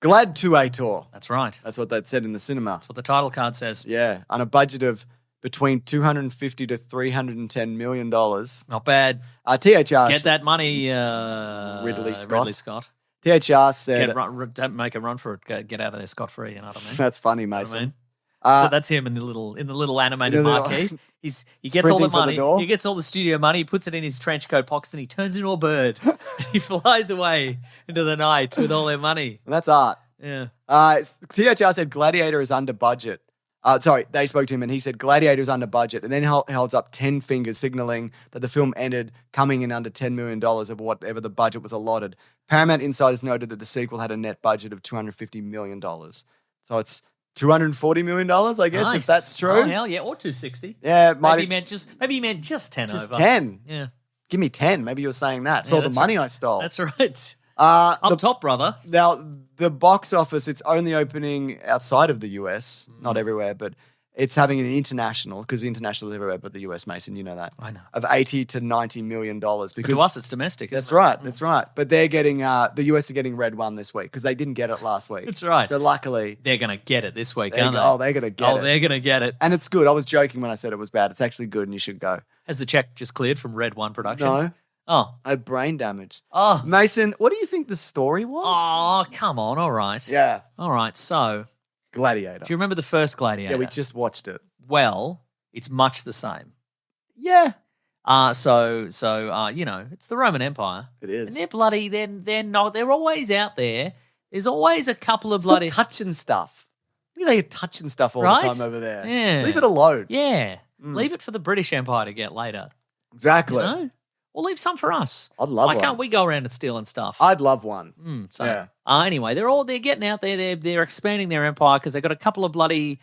Gladiator. That's right. That's what they'd said in the cinema. That's what the title card says. Yeah, on a budget of between $250 to $310 million. Not bad. THR. Get that money, Ridley Scott. THR said... Don't make a run for it. Get out of there scot-free, you know what I mean? That's funny, Mason. You know what I mean? So that's him in the little animated marquee. He gets all the money. He gets all the studio money. He puts it in his trench coat pockets and he turns into a bird. And he flies away into the night with all their money. And that's art. Yeah. THR said Gladiator is under budget. They spoke to him and he said Gladiator is under budget, and then holds up 10 fingers, signaling that the film ended coming in under $10 million of whatever the budget was allotted. Paramount insiders noted that the sequel had a net budget of $250 million. So it's $240 million, I guess, nice. If that's true. Oh, hell yeah. Or 260. Yeah. Maybe he meant just 10 just over. 10. Yeah. Give me 10. Maybe you were saying that for all the money I stole. That's right. Up top, brother. Now, the box office, it's only opening outside of the US, not everywhere, but it's having an international, because the international is everywhere but the US, Mason, you know that. I know. Of $80 to $90 million. Because but to us, it's domestic, That's right, that's right. But they're getting, the US are getting Red 1 this week, because they didn't get it last week. That's right. So luckily... They're going to get it this week, aren't they? Oh, they're going to get it. Oh, they're going to get it. And it's good. I was joking when I said it was bad. It's actually good and you should go. Has the check just cleared from Red 1 Productions? No. Oh. I have brain damage. Oh. Mason, what do you think the story was? Oh, come on. All right. Yeah. All right. So. Gladiator. Do you remember the first Gladiator? Yeah, we just watched it. Well, it's much the same. Yeah. So you know, it's the Roman Empire. It is. And they're bloody, they're always out there. There's always a couple of bloody. Stop touching stuff. Look at they touching stuff all the time over there. Yeah. Leave it alone. Yeah. Leave it for the British Empire to get later. Exactly. You know? Or leave some for us. I'd love one. Why can't we go around and stealing stuff? I'd love one. Anyway, they're getting out there. They're expanding their empire because they've got a couple of bloody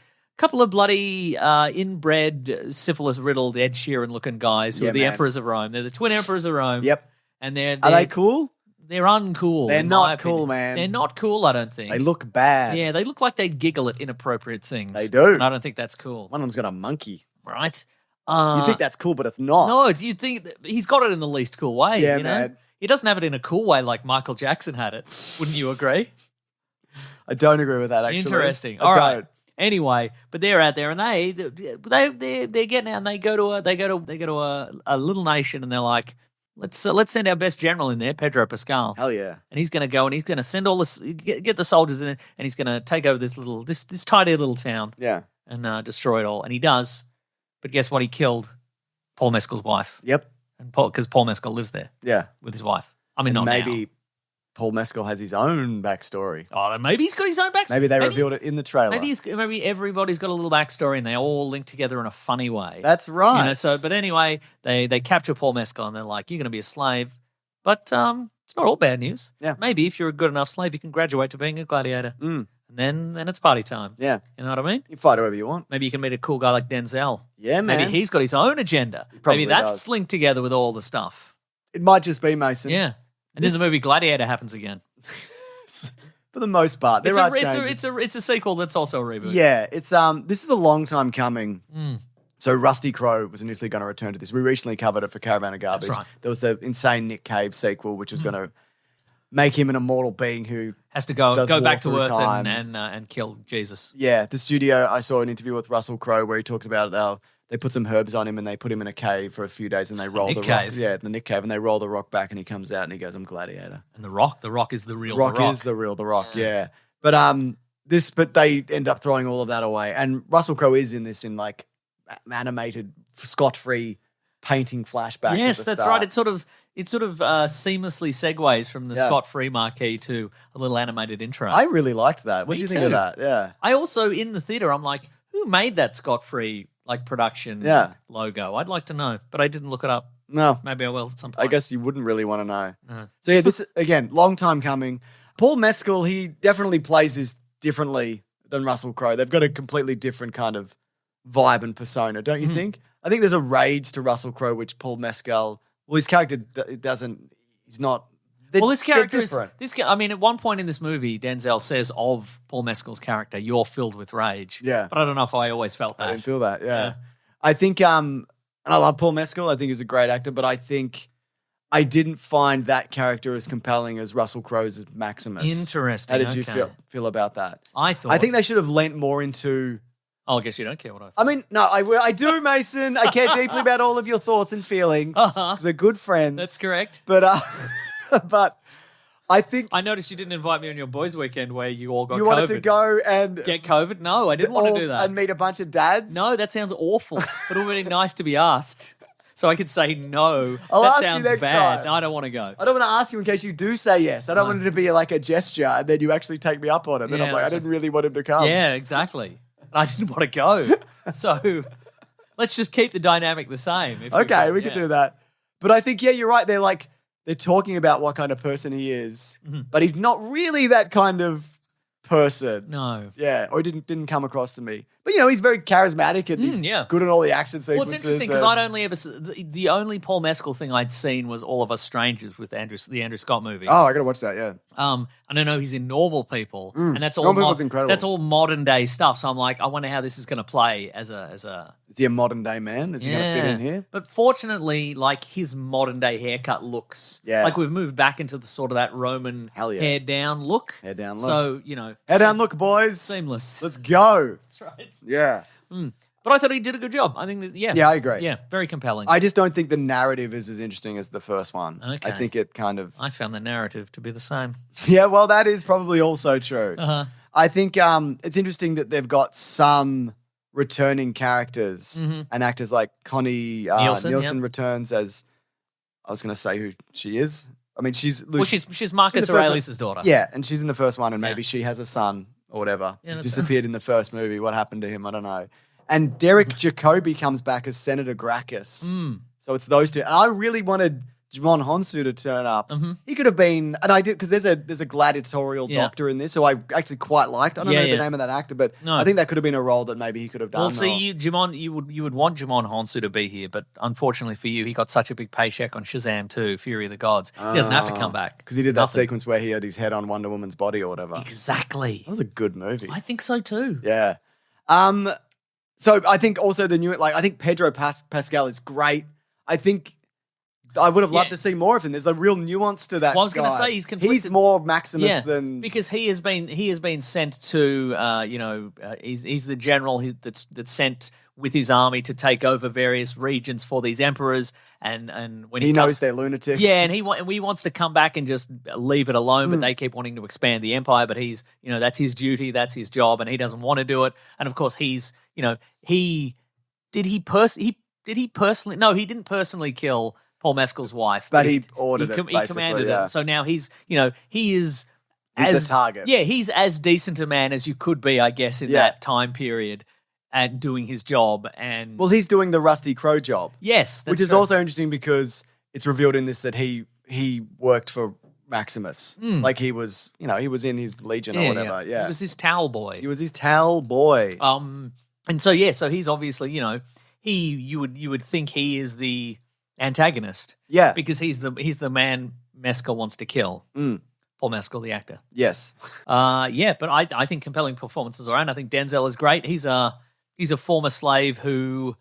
inbred syphilis-riddled Ed Sheeran-looking guys who are the emperors of Rome. They're the twin emperors of Rome. Yep. And are they cool? They're uncool. They're not cool, man. They're not cool, I don't think. They look bad. Yeah, they look like they giggle at inappropriate things. They do. And I don't think that's cool. One of them's got a monkey. Right? You think that's cool, but it's not. No, you think he's got it in the least cool way. Yeah, you know? man. He doesn't have it in a cool way like Michael Jackson had it. Wouldn't you agree? I don't agree with that, actually. Interesting. All right. Anyway, but they're out there and they're getting out and they go to a little nation and they're like, let's send our best general in there, Pedro Pascal. Hell yeah. And he's going to go and he's going to send all this, get the soldiers in it, and he's going to take over this tiny little town. Yeah. And destroy it all. And he does. But guess what? He killed Paul Mescal's wife. Yep. And because Paul Mescal lives there. Yeah. With his wife. I mean, and not maybe now. Paul Mescal has his own backstory. Oh, then maybe he's got his own backstory. Maybe they revealed it in the trailer. Maybe everybody's got a little backstory and they all link together in a funny way. That's right. You know, but anyway, they capture Paul Mescal and they're like, you're going to be a slave. But it's not all bad news. Yeah. Maybe if you're a good enough slave, you can graduate to being a gladiator. And then it's party time. Yeah. You know what I mean? You fight whoever you want. Maybe you can meet a cool guy like Denzel. Yeah, man. Maybe he's got his own agenda. Maybe that's linked together with all the stuff. It might just be, Mason. Yeah. And then the movie Gladiator happens again. For the most part. It's a sequel that's also a reboot. Yeah. It's this is a long time coming. So Rusty Crowe was initially going to return to this. We recently covered it for Caravan of Garbage. That's right. There was the insane Nick Cave sequel, which was going to make him an immortal being who has to go back to Earth and kill Jesus. Yeah, the studio. I saw an interview with Russell Crowe where he talked about how they put some herbs on him and they put him in a cave for a few days and they roll the rock. Yeah, the Nick Cave, and they roll the rock back and he comes out and he goes, "I'm Gladiator." And the rock is the real. The Rock is the real The Rock. Yeah, but they end up throwing all of that away, and Russell Crowe is in this in like animated scot-free painting flashbacks. Yes, that's right. It sort of seamlessly segues from the scot-free marquee to a little animated intro. I really liked that. What do you think of that? Yeah. I also, in the theater, I'm like, who made that scot-free like production logo? I'd like to know, but I didn't look it up. No. Maybe I will at some point. I guess you wouldn't really want to know. No. So yeah, this, again, long time coming. Paul Mescal, he definitely plays this differently than Russell Crowe. They've got a completely different kind of vibe and persona, don't you think? I think there's a rage to Russell Crowe, which Paul Mescal, well, his character doesn't, he's not. Well, this character is, I mean, at one point in this movie, Denzel says of Paul Mescal's character, "You're filled with rage." Yeah. But I don't know if I always felt that. I didn't feel that, yeah. I think, and I love Paul Mescal. I think he's a great actor, but I think I didn't find that character as compelling as Russell Crowe's Maximus. Interesting. How did you feel about that? I think they should have lent more into... Oh, I guess you don't care what I thought. I mean, no, I do, Mason. I care deeply about all of your thoughts and feelings. We're good friends. That's correct. But I think... I noticed you didn't invite me on your boys' weekend where you all got COVID. You wanted to go and... Get COVID? No, I didn't want to do that. And meet a bunch of dads? No, that sounds awful. But it would be nice to be asked. So I could say no. I'll that ask sounds you next bad. time. No, I don't want to go. I don't want to ask you in case you do say yes. I don't want it to be like a gesture and then you actually take me up on it. Then I'm like, I didn't really want him to come. Yeah, exactly. I didn't want to go. So let's just keep the dynamic the same. We can do that. But I think, you're right. They're talking about what kind of person he is, but he's not really that kind of person. No. Yeah, or didn't come across to me. But, he's very charismatic and he's good in all the action sequences. Well, it's interesting because I'd only ever... The only Paul Mescal thing I'd seen was All of Us Strangers with the Andrew Scott movie. Oh, I got to watch that, yeah. And I know he's in Normal People, and that's all... Normal People's incredible. That's all modern day stuff, so I'm like, I wonder how this is going to play as a... Is he a modern day man? Is he going to fit in here? But fortunately, like, his modern day haircut looks... Yeah. Like, we've moved back into the sort of that Roman hair down look. Hair down look. So, Hair down look, boys. Seamless. Let's go. That's right. Yeah. But I thought he did a good job. I think Yeah, I agree. Yeah, very compelling. I just don't think the narrative is as interesting as the first one. Okay. I think it kind of... I found the narrative to be the same. Yeah, well, that is probably also true. Uh-huh. I think it's interesting that they've got some returning characters and actors like Connie Nielsen returns as... I was going to say who she is. I mean, she's Marcus Aurelius' daughter. Yeah, and she's in the first one, and maybe she has a son or whatever. Yeah, disappeared in the first movie. What happened to him? I don't know. And Derek Jacobi comes back as Senator Gracchus. So it's those two. And I really wanted Jimon Honsu to turn up. He could have been, and I did, because there's a gladiatorial doctor in this who I actually quite liked. I don't know the name of that actor, but I think that could have been a role that maybe he could have done. Well, see, you would want Jimon Honsu to be here, but unfortunately for you, he got such a big paycheck on Shazam 2, Fury of the Gods. He doesn't have to come back. Because he did that sequence where he had his head on Wonder Woman's body or whatever. Exactly. That was a good movie. I think so too. Yeah. So I think also I think Pedro Pascal is great. I think I would have loved to see more of him. There's a real nuance to that. Well, I was going to say he's more Maximus than because he has been sent to he's the general that's sent with his army to take over various regions for these emperors, and when he knows they're lunatics. Yeah, and he wants to come back and just leave it alone, but they keep wanting to expand the empire. But he's that's his duty, that's his job, and he doesn't want to do it. And of course, he didn't personally kill Paul Mescal's wife, but he ordered it. He commanded it. So now he is the target. Yeah, he's as decent a man as you could be, I guess, in that time period, and doing his job. And well, he's doing the Rusty Crowe job. Yes, which is also interesting because it's revealed in this that he worked for Maximus. Like he was in his legion or whatever. Yeah, he was his towel boy. And so he's obviously you would think he is the antagonist. Yeah. Because he's the man Mescal wants to kill. Paul Mescal, the actor. Yes. But I think compelling performances around. I think Denzel is great. He's a former slave who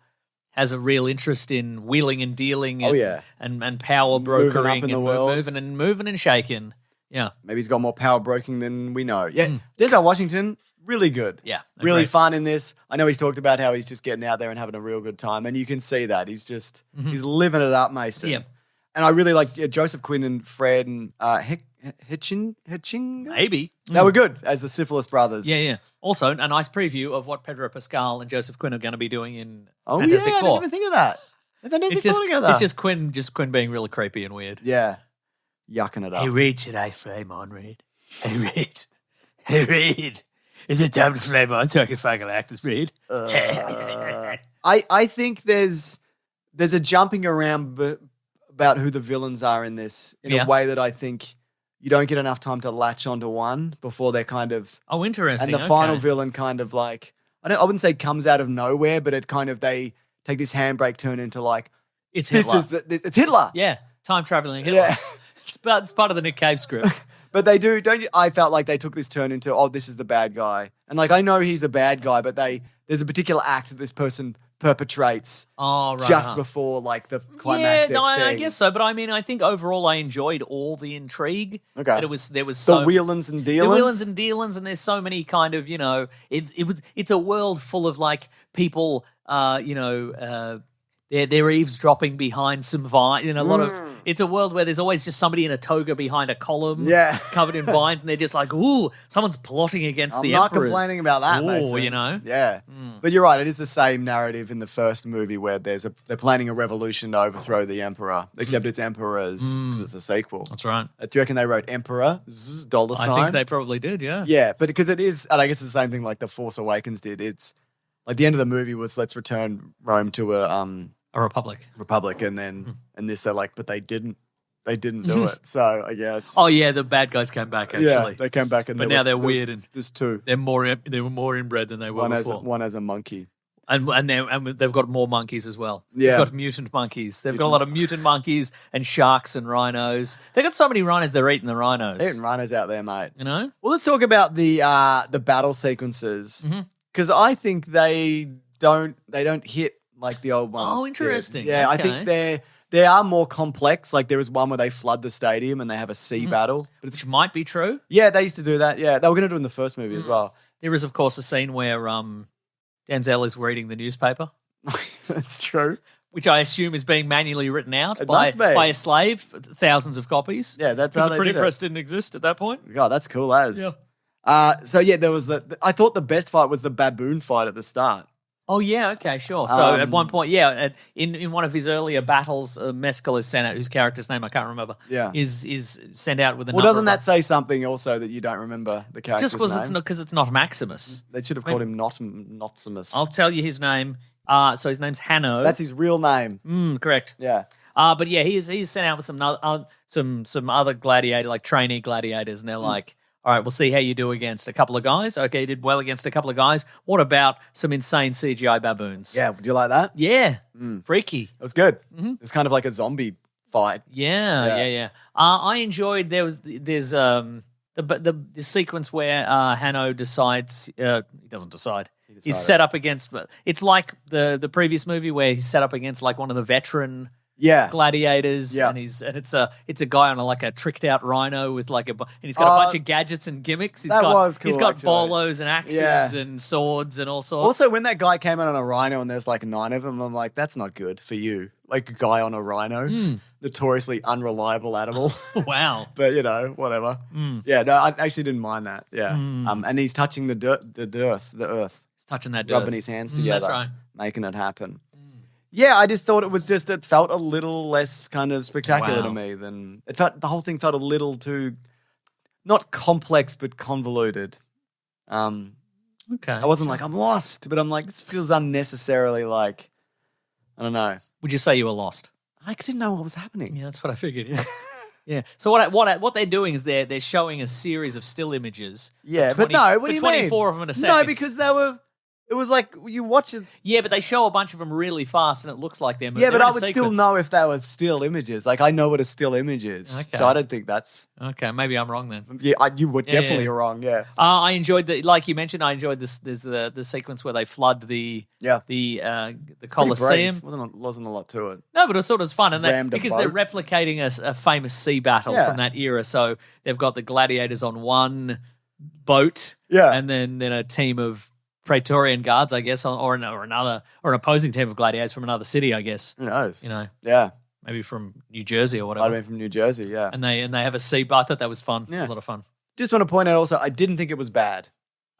has a real interest in wheeling and dealing and power brokering and moving and shaking. Yeah. Maybe he's got more power broking than we know. Yeah. Denzel Washington, really good. Yeah. Really fun in this. I know he's talked about how he's just getting out there and having a real good time, and you can see that. He's just he's living it up, Mason. Yeah. And I really like Joseph Quinn and Fred and Hitching. Maybe. They were good as the Syphilis brothers. Yeah. Also, a nice preview of what Pedro Pascal and Joseph Quinn are going to be doing in Fantastic Four. I didn't even think of that. Fantastic Four together. It's just Quinn being really creepy and weird. Yeah. Yucking it up. Hey, Reed, should I flame on, Reed? Hey, Reed. Is it time to flame on so I can fucking act as Reed? I think there's a jumping around about who the villains are in this in a way that I think you don't get enough time to latch onto one before they're kind of... Oh, interesting. And the final villain kind of like... I wouldn't say comes out of nowhere, but it kind of... They take this handbrake turn into like... It's Hitler. It's Hitler. Yeah. Time-traveling Hitler. Yeah. It's part of the Nick Cave script. But they do, don't you? I felt like they took this turn into, this is the bad guy. And like, I know he's a bad guy, but there's a particular act that this person perpetrates just before like the climactic thing. I guess so. But I mean, I think overall I enjoyed all the intrigue. Okay. There was the wheelins and dealins. And there's so many kind of, it's a world full of like people, they're eavesdropping behind some vine. It's a world where there's always just somebody in a toga behind a column, covered in vines, and they're just like, ooh, someone's plotting against the emperors. I'm not complaining about that, Mason. Yeah. But you're right, it is the same narrative in the first movie where they're planning a revolution to overthrow the emperor, except it's emperors because it's a sequel. That's right. Do you reckon they wrote emperor, $sign? I think they probably did, yeah. Yeah, but because it is, and I guess it's the same thing like The Force Awakens did. It's like the end of the movie was let's return Rome to a republic. And then and this they're like, but they didn't do it. So I guess. Oh yeah, the bad guys came back actually. Yeah, they came back but now they're weird and there's two. They were more inbred than they were before. One as a monkey. And they've got more monkeys as well. Yeah. They've got mutant monkeys. They've got a lot of mutant monkeys and sharks and rhinos. They've got so many rhinos they're eating the rhinos. They're eating rhinos out there, mate. Well, let's talk about the battle sequences. Because I think they don't hit like the old ones. Oh, interesting. Did. Yeah, okay. I think they are more complex. Like there is one where they flood the stadium and they have a sea battle. But which might be true. Yeah, they used to do that. Yeah, they were going to do it in the first movie as well. There is, of course, a scene where Denzel is reading the newspaper. That's true. Which I assume is being manually written out by a slave, thousands of copies. Yeah, that's how the they printing did press didn't exist at that point. God, that's cool as. Yeah. There was I thought the best fight was the baboon fight at the start. Oh, yeah, okay, sure. So at one point, in one of his earlier battles, Mescal is sent out, whose character's name I can't remember, is sent out with a number doesn't that say something also that you don't remember the character's name? Just because it's not Maximus. They should have called him Maximus. I'll tell you his name. So his name's Hanno. That's his real name. Correct. Yeah. But yeah, he's sent out with some other gladiator, like trainee gladiators, and they're like, all right, we'll see how you do against a couple of guys. Okay, you did well against a couple of guys. What about some insane CGI baboons? Yeah, would you like that? Yeah, freaky. It was good. It was kind of like a zombie fight. Yeah. I enjoyed. There's the sequence where Hanno decides. He doesn't decide. He's set up against. It's like the previous movie where he's set up against like one of the veteran. Gladiators, and it's a guy on a tricked out rhino with and he's got a bunch of gadgets and gimmicks. He's got bolos and axes and swords and all sorts. Also, when that guy came out on a rhino and there's like 9 of them, I'm like, that's not good for you. Like a guy on a rhino, notoriously unreliable animal. Wow, but whatever. Yeah, no, I actually didn't mind that. Yeah, and he's touching the earth. He's touching that dirt, rubbing his hands together, that's right, making it happen. Yeah, I just thought it felt a little less kind of spectacular to me than the whole thing felt a little too, not complex, but convoluted. Okay. I wasn't like, I'm lost, but I'm like, this feels unnecessarily like, I don't know. Would you say you were lost? I didn't know what was happening. Yeah, that's what I figured, yeah. Yeah. So what they're doing is they're showing a series of still images. Yeah, but no, what do you mean? 24 of them in a second. No, because it was like you watch it. Yeah, but they show a bunch of them really fast, and it looks like they're moving. Yeah, but I would still know if they were still images. Like I know what a still image is, so I don't think that's okay. Maybe I'm wrong then. Yeah, you were definitely wrong. Yeah, I enjoyed like you mentioned. I enjoyed this. There's the sequence where they flood the Colosseum. Wasn't a lot to it. No, but it was sort of fun, and because they're replicating a famous sea battle from that era. So they've got the gladiators on one boat, and then a team of Praetorian guards, I guess, or an opposing team of gladiators from another city, I guess. Who knows? Yeah, maybe from New Jersey or whatever. Might have been from New Jersey, yeah. And they have a sea battle. I thought that was fun. Yeah. It was a lot of fun. Just want to point out also, I didn't think it was bad.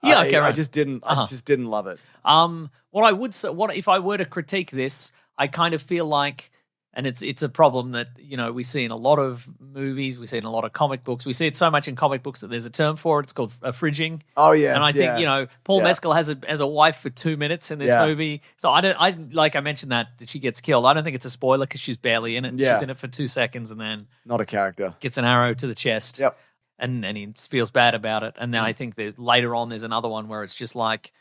Yeah, okay, right. I just didn't. I just didn't love it. What I would say, if I were to critique this, I kind of feel like. And it's a problem that, we see in a lot of movies, we see in a lot of comic books. We see it so much in comic books that there's a term for it. It's called fridging. Oh, yeah. And I think, Paul Mescal has a wife for 2 minutes in this movie. So like I mentioned that she gets killed. I don't think it's a spoiler because she's barely in it. Yeah. She's in it for 2 seconds and then... Not a character. Gets an arrow to the chest. Yep. And he feels bad about it. And then I think later on there's another one where it's just like...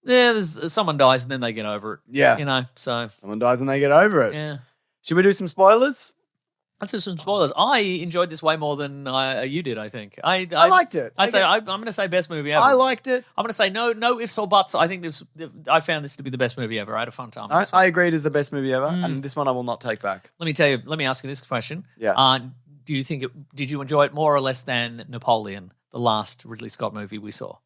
Yeah, someone dies and then they get over it. Yeah. So... Someone dies and they get over it. Yeah. Should we do some spoilers? Let's do some spoilers. I enjoyed this way more than you did, I think. I liked it. I'm going to say best movie ever. I liked it. I'm going to say no ifs or buts. I think I found this to be the best movie ever. I had a fun time. I agree it is the best movie ever, and this one I will not take back. Let me ask you this question. Yeah. Do you think did you enjoy it more or less than Napoleon, the last Ridley Scott movie we saw?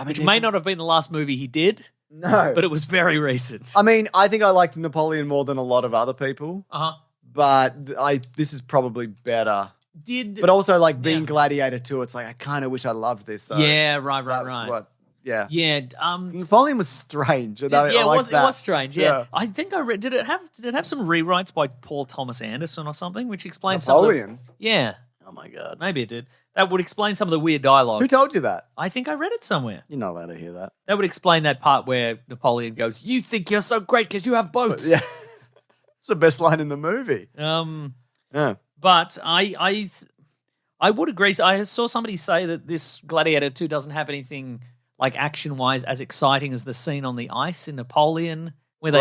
Which may not have been the last movie he did. No. But it was very recent. I mean, I think I liked Napoleon more than a lot of other people. Uh-huh. But this is probably better. But also, like, being Gladiator 2, it's like, I kind of wish I loved this, though. Yeah, right. Yeah. Yeah. Napoleon was strange. It was strange, yeah. I think I read, did it have some rewrites by Paul Thomas Anderson or something, which explains Napoleon? Yeah. Oh, my God. Maybe it did. That would explain some of the weird dialogue. Who told you that? I think I read it somewhere. You're not allowed to hear that. That would explain that part where Napoleon goes, "You think you're so great because you have boats." Yeah. It's the best line in the movie. Yeah. But I would agree. I saw somebody say that this Gladiator 2 doesn't have anything like action-wise as exciting as the scene on the ice in Napoleon, where they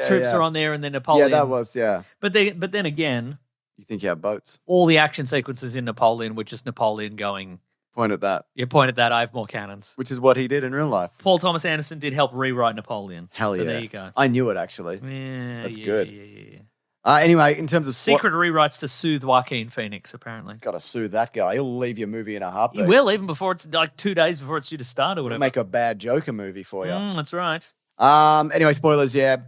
troops are on there and then Napoleon. Yeah, that was But then again, you think you have boats? All the action sequences in Napoleon were just Napoleon going, point at that. Yeah, point at that. I have more cannons. Which is what he did in real life. Paul Thomas Anderson did help rewrite Napoleon. Hell yeah. So there you go. I knew it, actually. Yeah, That's good. Yeah. Anyway, in terms of secret rewrites to soothe Joaquin Phoenix, apparently. Got to soothe that guy. He'll leave your movie in a heartbeat. He will, even before it's like 2 days before it's due to start or whatever. He'll make a bad Joker movie for you. That's right. Anyway, spoilers, yeah.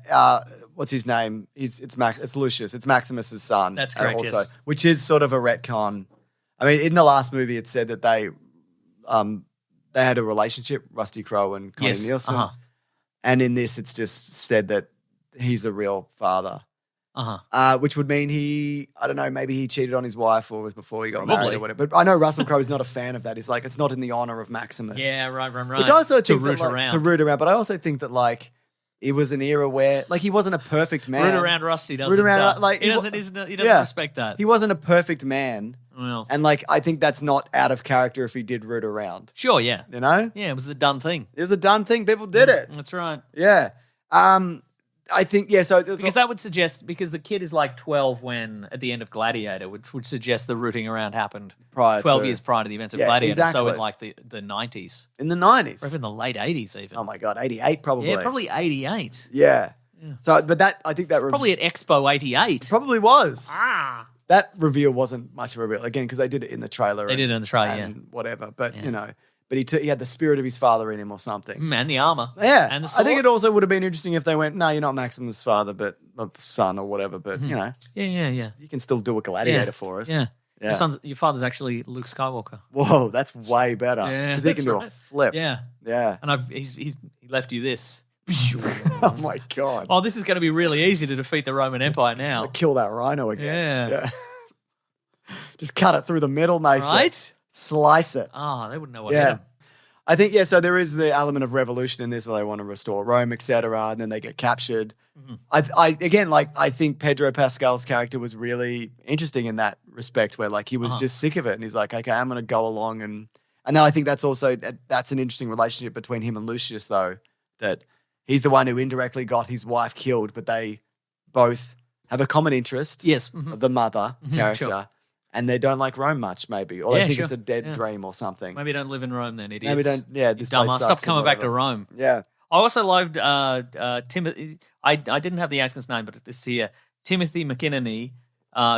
What's his name? It's Lucius. It's Maximus's son. That's correct, also, yes. Which is sort of a retcon. I mean, in the last movie, it said that they had a relationship, Rusty Crowe and Connie Nielsen. Uh-huh. And in this, it's just said that he's the real father. Which would mean maybe he cheated on his wife or was before he got married or whatever. But I know Russell Crowe is not a fan of that. He's like, it's not in the honor of Maximus. Yeah, right. Which I also think to root around. But I also think that like it was an era where like he wasn't a perfect man. Root around Rusty doesn't. Root around, like he doesn't respect that. He wasn't a perfect man. Well, and like I think that's not out of character if he did root around. Sure, yeah. You know? Yeah, it was the done thing. It was a done thing. People did it. That's right. Yeah. I think, so... Because that would suggest... Because the kid is like 12 when... At the end of Gladiator, which would suggest the rooting around happened 12 years prior to the events of Gladiator. Exactly. So in like the 90s. In the 90s? Or even the late 80s even. Oh my God, 88 probably. Yeah, probably 88. Yeah. So, but that... I think that... Probably at Expo 88. Probably was. That reveal wasn't much of a reveal. Again, because they did it in the trailer. They did it in the trailer, and whatever. But, you know... But he had the spirit of his father in him or something. And the armor. Yeah. And the sword. I think it also would have been interesting if they went, no, you're not Maximus' father, but son or whatever. But, you know. Yeah. You can still do a Gladiator for us. Yeah. Your father's actually Luke Skywalker. Whoa, that's way better. Yeah. Because he can do a flip. Yeah. Yeah. And he left you this. Oh, my God. Oh, this is going to be really easy to defeat the Roman Empire now. Kill that rhino again. Yeah. Just cut it through the middle, Mason. Right? Slice it. Oh, they wouldn't know what hit him. I think, so there is the element of revolution in this where they want to restore Rome, etc., and then they get captured. Mm-hmm. I think Pedro Pascal's character was really interesting in that respect where, like, he was just sick of it and he's like, okay, I'm going to go along. And then I think that's an interesting relationship between him and Lucius, though, that he's the one who indirectly got his wife killed, but they both have a common interest. Yes. Of the mother character. Sure. And they don't like Rome much, maybe. Or they think it's a dead Yeah. dream or something. Maybe don't live in Rome then, idiots. Maybe don't, this place dumbass. sucks Stop and coming back to whatever. Rome. Yeah. I also loved Timothy. I didn't have the actor's name, but it's here. Timothy McKinney,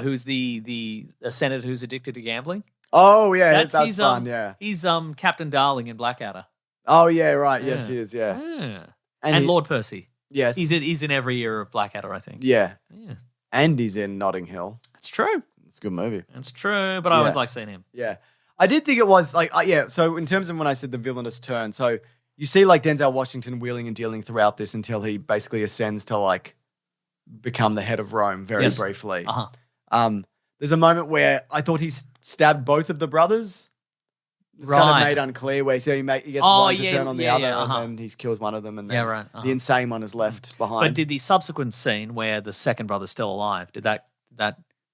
who's the senator who's addicted to gambling. Oh, yeah. That's fun, yeah. He's Captain Darling in Blackadder. Oh, yeah, right. Yeah. Yes, he is, yeah. And Lord Percy. Yes. He's in every era of Blackadder, I think. Yeah. Yeah. And he's in Notting Hill. It's true. It's a good movie. It's true, but I always like seeing him. Yeah. I did think it was like, so in terms of when I said the villainous turn, so you see like Denzel Washington wheeling and dealing throughout this until he basically ascends to like become the head of Rome very briefly. There's a moment where I thought he stabbed both of the brothers. It's kind of made unclear where he gets one to turn on the other and then he kills one of them and then the insane one is left behind. But did the subsequent scene where the second brother's still alive, did that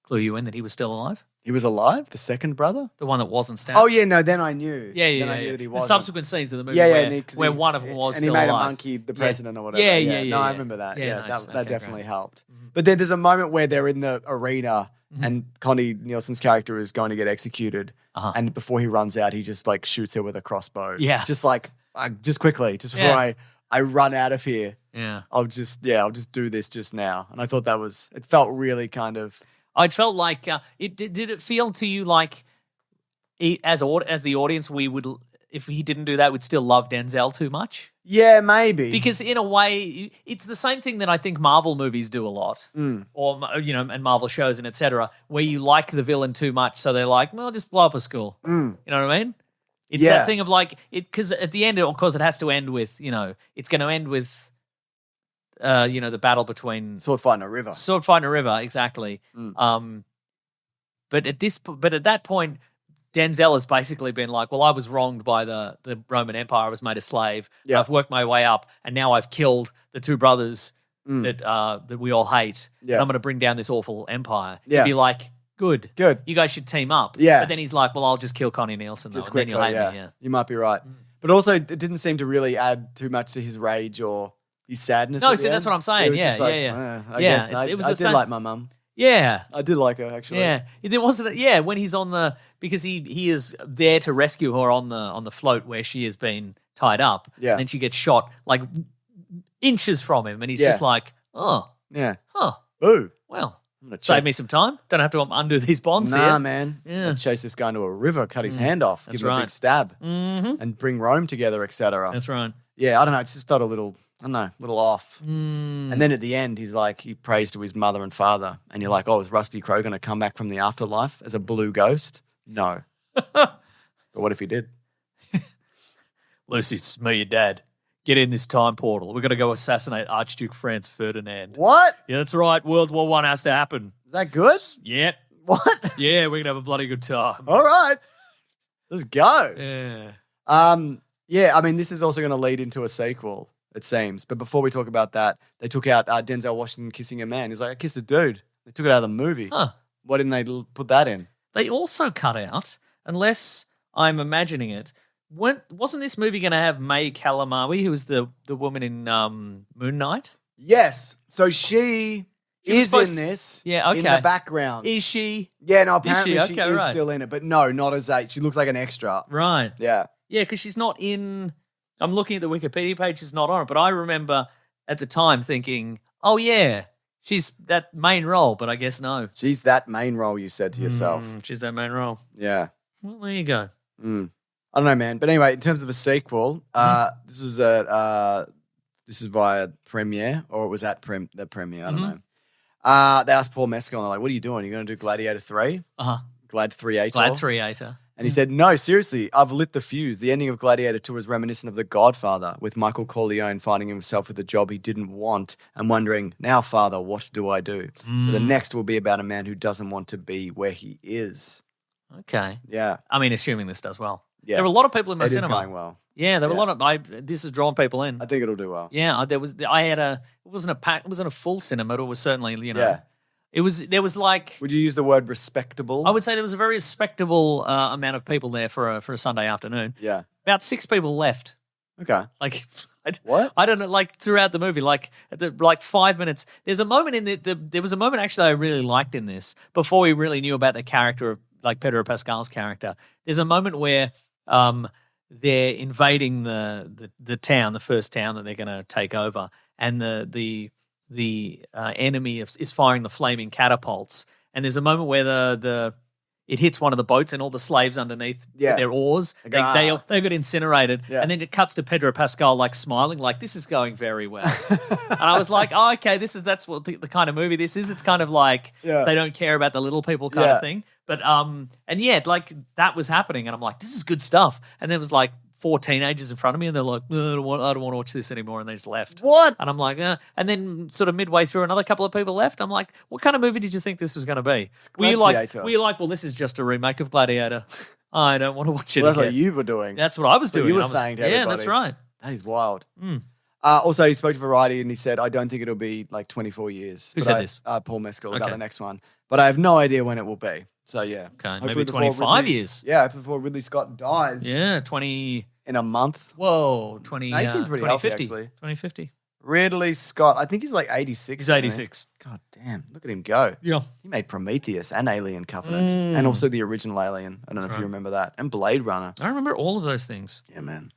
clue you in that he was still alive? He was alive? The second brother? The one that wasn't stabbed. Oh, yeah, no, then I knew. Yeah, Then I knew that he The wasn't. subsequent scenes of the movie where one of them was and still he made alive. a monkey the president or whatever. Yeah. No, I remember that. Yeah, Yeah, nice. that definitely great. helped. But then there's a moment where they're in the arena and Connie Nielsen's character is going to get executed. And before he runs out, he just like shoots her with a crossbow. Yeah. Just like, just quickly, just before I run out of here. Yeah. I'll just do this just now. And I thought it felt really kind of. I felt like did it feel to you like as the audience we would, if he didn't do that, we'd still love Denzel too much? Yeah, maybe. Because in a way, it's the same thing that I think Marvel movies do a lot, or and Marvel shows and etc., where you like the villain too much, so they're like, well, just blow up a school. You know what I mean? It's that thing of like because at the end, of course, it has to end with it's going to end with the battle between sword fight in a river. Sword fight in a river, exactly. But at that point, Denzel has basically been like, well, I was wronged by the Roman Empire. I was made a slave. Yeah. I've worked my way up, and now I've killed the two brothers that we all hate. Yeah. And I'm going to bring down this awful empire. Yeah. He'd be like, good. You guys should team up. Yeah. But then he's like, well, I'll just kill Connie Nielsen, though, Just and then you'll quickly, hate me. Yeah. You might be right. But also, it didn't seem to really add too much to his rage or his sadness. No, at the see, that's end. what I'm saying. It was Yeah, just like, I guess it was I the did same- like my mum. Yeah. I did like her, actually. Yeah, there wasn't. Yeah, when he's on because he is there to rescue her on the float where she has been tied up. Yeah. And then she gets shot like inches from him, and he's Yeah. just like, oh, Yeah. huh, Ooh. well, I'm gonna save check. me some time. Don't have to undo these bonds Nah, here. man. Yeah. I'd chase this guy into a river, cut his hand off, That's give him a right. big stab, Mm-hmm. and bring Rome together, etc. That's right. Yeah, I don't know. It just felt a little off. And then at the end, he prays to his mother and father, and you're like, oh, is Rusty Crowe going to come back from the afterlife as a blue ghost? No. But what if he did? Lucy, it's me, your dad. Get in this time portal. We're going to go assassinate Archduke Franz Ferdinand. What? Yeah, that's right. World War I has to happen. Is that good? Yeah. What? Yeah, we're going to have a bloody good time. All right. Let's go. Yeah. Yeah, I mean, this is also going to lead into a sequel, it seems. But before we talk about that, they took out Denzel Washington kissing a man. He's like, I kissed a dude. They took it out of the movie. Huh. Why didn't they put that in? They also cut out, unless I'm imagining it, wasn't this movie going to have May Calamawy, who was the woman in Moon Knight? Yes. So she is supposed in this. Yeah, okay. In the background. Is she? Yeah, no, apparently she Okay, is right. still in it. But no, not as She looks like an extra. Right. Yeah. Yeah, because she's not in. I'm looking at the Wikipedia page, she's not on it, but I remember at the time thinking, oh, yeah, she's that main role, but I guess no. She's that main role you said to yourself. She's that main role. Yeah. Well, there you go. I don't know, man. But anyway, in terms of a sequel, this is via Premiere, or it was at the Premiere. I don't know. They asked Paul Mescal, and they're like, "What are you doing? Are you going to do Gladiator 3? Glad 3-8? Glad 3-8. And he said, "No, seriously, I've lit the fuse. The ending of Gladiator 2 is reminiscent of The Godfather, with Michael Corleone finding himself with a job he didn't want and wondering, now, Father, what do I do? So the next will be about a man who doesn't want to be where he is." Okay. Yeah. I mean, assuming this does well. Yeah. There were a lot of people in my It is cinema. going well. Yeah, there were a lot of. This has drawn people in. I think it'll do well. Yeah, there was. I had a. It wasn't a pack. It wasn't a full cinema. But it was certainly. Yeah. It was. There was like. Would you use the word respectable? I would say there was a very respectable amount of people there for a Sunday afternoon. Yeah. About 6 people left. Okay. Like. What? I don't know. Like throughout the movie, like at the 5 minutes. There's a moment in there was a moment actually I really liked in this before we really knew about the character of like Pedro Pascal's character. There's a moment where they're invading the town, the first town that they're going to take over, and the enemy is firing the flaming catapults. And there's a moment where it hits one of the boats and all the slaves underneath with their oars, they got incinerated. Yeah. And then it cuts to Pedro Pascal like smiling, like this is going very well. And I was like, oh, okay, that's what the kind of movie this is. It's kind of like they don't care about the little people kind of thing. But and yeah, like that was happening, and I'm like, this is good stuff. And there was like 4 teenagers in front of me, and they're like, no, I don't want to watch this anymore, and they just left. What? And I'm like, and then sort of midway through, another couple of people left. I'm like, what kind of movie did you think this was going to be? Were you like, well, this is just a remake of Gladiator? I don't want to watch it. Well, that's again. what you were doing. That's what I was doing. You were saying to everybody. Yeah, that's right. That is wild. Also, he spoke to Variety and he said, I don't think it'll be like 24 years. Who said this? Paul Mescal about the next one. But I have no idea when it will be. So, yeah. Okay, maybe 25 years. Yeah, before Ridley Scott dies. Yeah, 20... In a month. Whoa, 20... No, he seemed pretty healthy, 2050. actually. 2050. Ridley Scott, I think he's like 86. He's 86. God damn, look at him go. Yeah. He made Prometheus and Alien Covenant and also the original Alien. I don't know if you remember that. And Blade Runner. I remember all of those things. Yeah, man.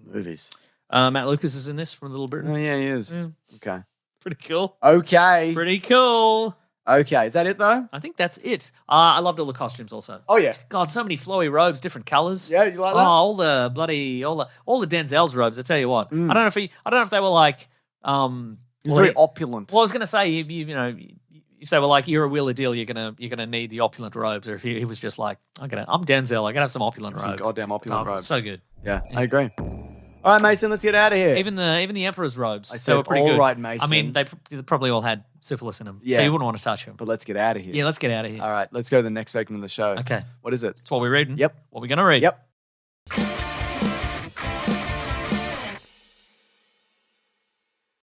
Movies. Matt Lucas is in this from Little Britain. Oh, yeah, he is. Yeah. Okay. Pretty cool. Okay. Pretty cool. Okay, is that it though? I think that's it. I loved all the costumes also. Oh yeah. God, so many flowy robes, different colours. Yeah, you like that? Oh, all the Denzel's robes. I tell you what. I don't know if they were like He's very opulent. Well, I was gonna say you know, if they were like you're a wheeler deal, you're gonna need the opulent robes, or if he was just like I'm Denzel, I gotta have some opulent robes. Some goddamn opulent robes. So good. Yeah, I agree. All right, Mason, let's get out of here. Even the Emperor's robes. I said, they were pretty all good. right, Mason. I mean, they probably all had syphilis in them. Yeah. So you wouldn't want to touch them. But let's get out of here. Yeah, let's get out of here. All right, let's go to the next segment of the show. Okay. What is it? It's what we're reading. Yep. What we're going to read. Yep.